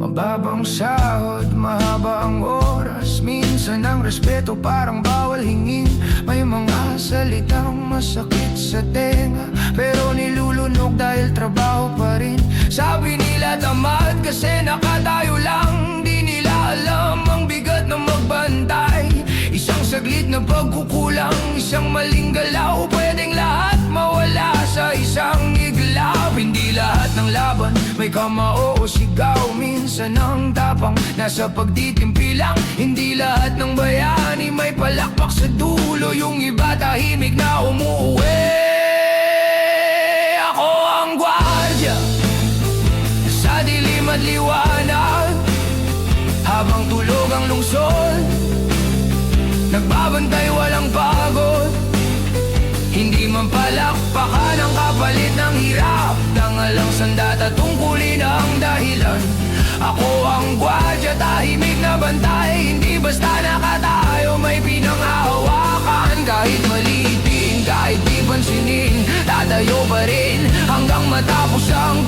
Mababang sahod, mahaba ang oras. Minsan ang respeto parang bawal hingin. May mga salitang masakit sa tenga, pero nilulunog dahil trabaho pa rin. Sabi nila tamad kasi nakatayo lang. Di nila alam ang bigat ng magbantay. Isang saglit na pagkukulang, isang maling galaw, pwedeng lahat mawala sa isang iglap. Hindi lahat ng laban may kamao o sigaw. Minsan ang tapang nasa pagtitimpi lang. Hindi lahat ng bayani may palakpak sa dulo. Yung iba tahimik na umuwi. Ako ang gwardiya sa dilim at liwanag, habang tulog ang lungsod, nagbabantay walang pagod. Hindi man palakpakan ang kapalit ng hirap, dangalang sandata tungkulin ang dahilan. Ako ang gwardiya, tahimik na bantay. Hindi basta nakatayo, may pinanghahawakan. Kahit maliitin, kahit di pansinin, tatayo pa rin hanggang matapos ang